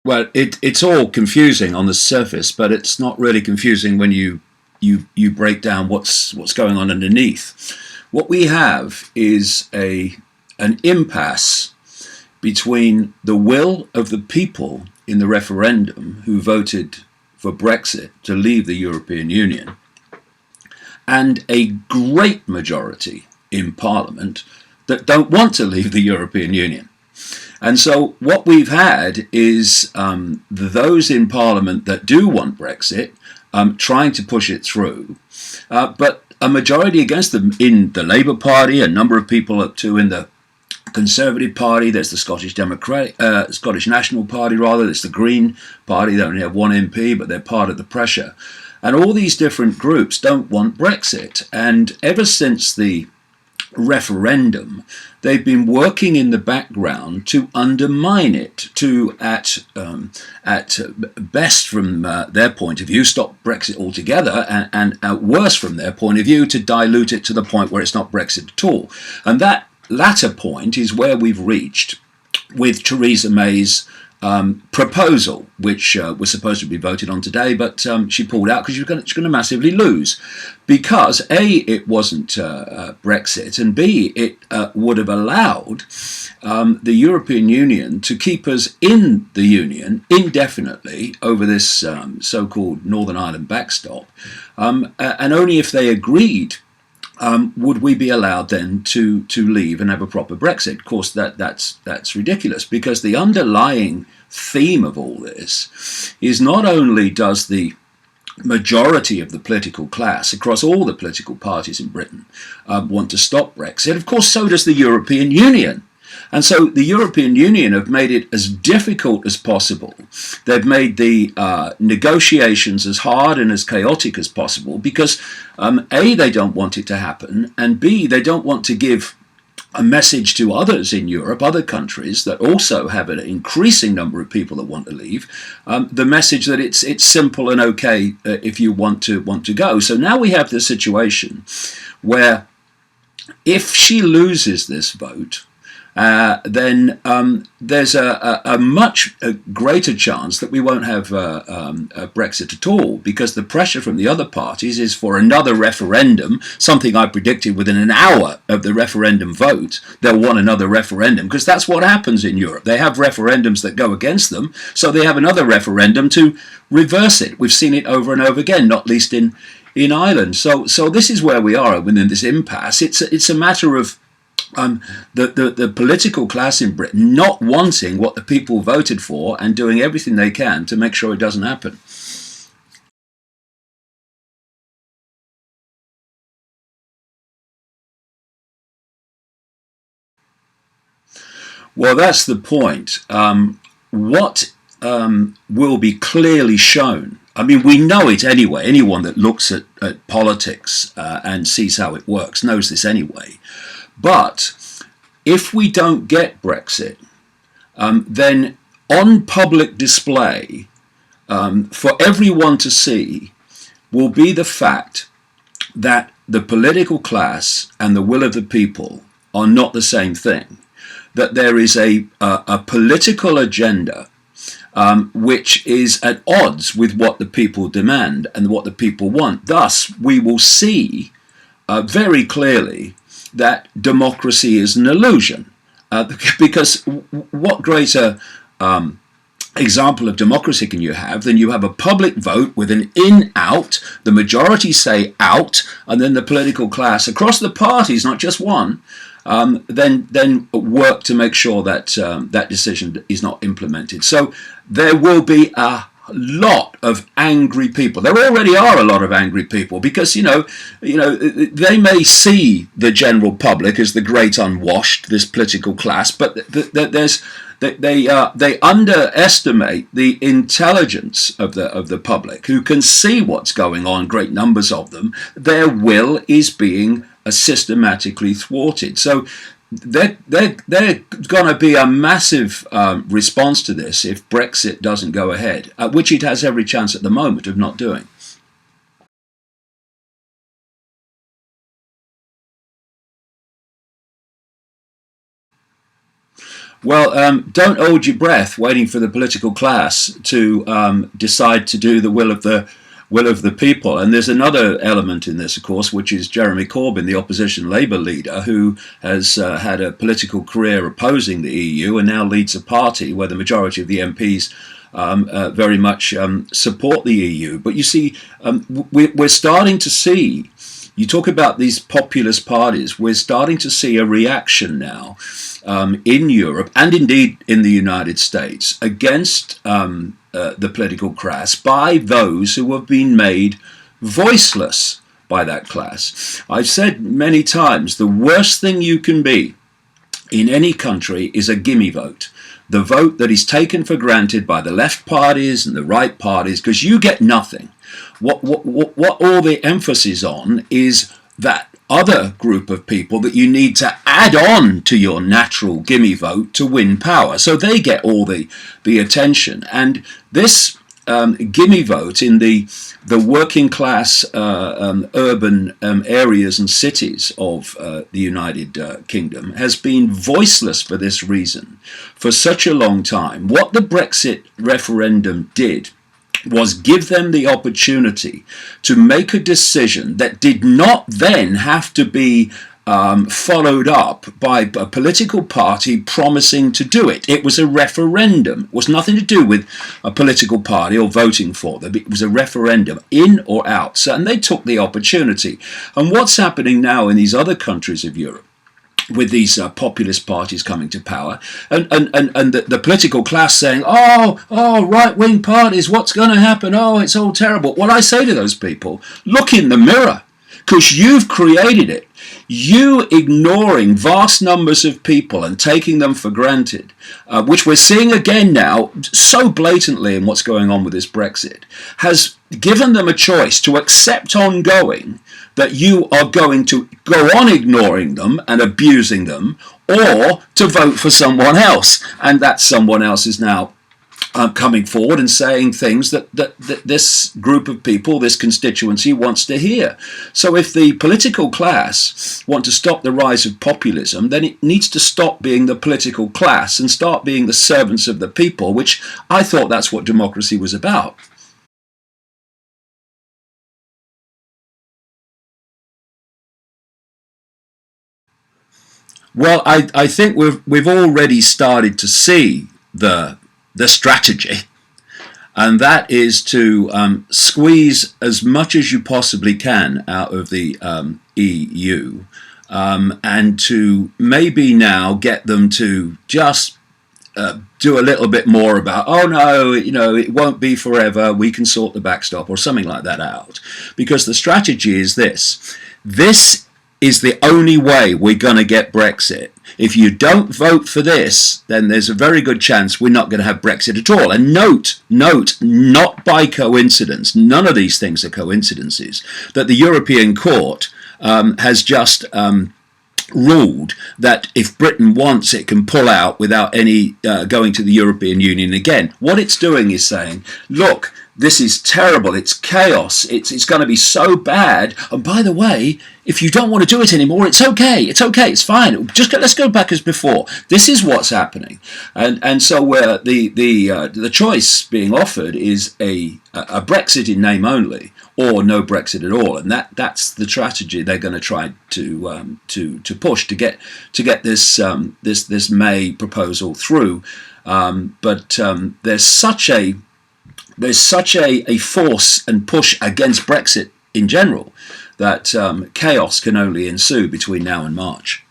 Well, it's all confusing on the surface, but it's not really confusing when you break down what's going on underneath. What we have is an impasse between the will of the people in the referendum who voted for Brexit to leave the European Union and a great majority in Parliament that don't want to leave the European Union. And so what we've had is those in Parliament that do want Brexit trying to push it through, but a majority against them in the Labour Party, a number of people up to in the Conservative Party. There's the Scottish National Party, rather. There's the Green Party. They only have one MP, but they're part of the pressure. And all these different groups don't want Brexit. And ever since the referendum, they've been working in the background to undermine it, to at best from their point of view stop Brexit altogether, and worse from their point of view to dilute it to the point where it's not Brexit at all. And that latter point is where we've reached with Theresa May's proposal, which was supposed to be voted on today, but she pulled out because she's going to massively lose, because A, it wasn't Brexit, and B, it would have allowed the European Union to keep us in the Union indefinitely over this so-called Northern Ireland backstop, and only if they agreed would we be allowed then to leave and have a proper Brexit. Of course, that's ridiculous, because the underlying theme of all this is not only does the majority of the political class across all the political parties in Britain want to stop Brexit, of course so does the European Union. And so the European Union have made it as difficult as possible. They've made the negotiations as hard and as chaotic as possible because A, they don't want it to happen, and B, they don't want to give a message to others in Europe, other countries that also have an increasing number of people that want to leave, the message that it's simple and okay if you want to go. So now we have this situation where if she loses this vote, then there's a much greater chance that we won't have a Brexit at all, because the pressure from the other parties is for another referendum, something I predicted within an hour of the referendum vote. They'll want another referendum, because that's what happens in Europe. They have referendums that go against them, so they have another referendum to reverse it. We've seen it over and over again, not least in Ireland. So this is where we are within this impasse. It's a matter of the political class in Britain not wanting what the people voted for and doing everything they can to make sure it doesn't happen. Well, that's the point. What will be clearly shown, I mean, we know it anyway. Anyone that looks at politics and sees how it works knows this anyway. But if we don't get Brexit, then on public display for everyone to see will be the fact that the political class and the will of the people are not the same thing. That there is a political agenda which is at odds with what the people demand and what the people want. Thus, we will see very clearly that democracy is an illusion, because what greater example of democracy can you have than you have a public vote with an in-out, the majority say out, and then the political class across the parties, not just one, then work to make sure that that decision is not implemented. So there will be a lot of angry people. There already are a lot of angry people, because they may see the general public as the great unwashed, this political class, but they underestimate the intelligence of the public, who can see what's going on. Great numbers of them. Their will is being systematically thwarted. So they're going to be a massive response to this if Brexit doesn't go ahead, which it has every chance at the moment of not doing. Well, don't hold your breath waiting for the political class to decide to do the will of the people. And there's another element in this, of course, which is Jeremy Corbyn, the opposition Labour leader, who has had a political career opposing the EU and now leads a party where the majority of the MPs very much support the EU. But you see, we're starting to see, you talk about these populist parties, we're starting to see a reaction now in Europe and indeed in the United States against the political class by those who have been made voiceless by that class. I've said many times, the worst thing you can be in any country is a gimme vote. The vote that is taken for granted by the left parties and the right parties, because you get nothing. What all the emphasis on is that other group of people that you need to add on to your natural gimme vote to win power. So they get all the attention. And this gimme vote in the working class urban areas and cities of the United Kingdom has been voiceless for this reason for such a long time. What the Brexit referendum did was give them the opportunity to make a decision that did not then have to be followed up by a political party promising to do it. It was a referendum. It was nothing to do with a political party or voting for them. It was a referendum, in or out. So, and they took the opportunity. And what's happening now in these other countries of Europe, with these populist parties coming to power, and the political class saying, oh, right-wing parties, what's going to happen? Oh, it's all terrible. Well, I say to those people, look in the mirror, because you've created it. You ignoring vast numbers of people and taking them for granted, which we're seeing again now so blatantly in what's going on with this Brexit, has given them a choice to accept ongoing that you are going to go on ignoring them and abusing them, or to vote for someone else. And that someone else is now coming forward and saying things that this group of people, this constituency, wants to hear. So if the political class want to stop the rise of populism, then it needs to stop being the political class and start being the servants of the people, which I thought that's what democracy was about. Well, I think we've already started to see the strategy, and that is to squeeze as much as you possibly can out of the EU, and to maybe now get them to just do a little bit more about, oh no, it won't be forever, we can sort the backstop or something like that out. Because the strategy is this is the only way we're going to get Brexit. If you don't vote for this, then there's a very good chance we're not going to have Brexit at all. And note, not by coincidence, none of these things are coincidences, that the European Court has just ruled that if Britain wants, it can pull out without any going to the European Union again. What it's doing is saying, look, this is terrible, it's chaos, it's going to be so bad, and by the way, if you don't want to do it anymore, it's okay, it's fine, let's go back as before. This is what's happening. And so the choice being offered is a Brexit in name only, or no Brexit at all, and that's the strategy they're going to try to push to get this May proposal through. But there's such a force and push against Brexit in general that chaos can only ensue between now and March.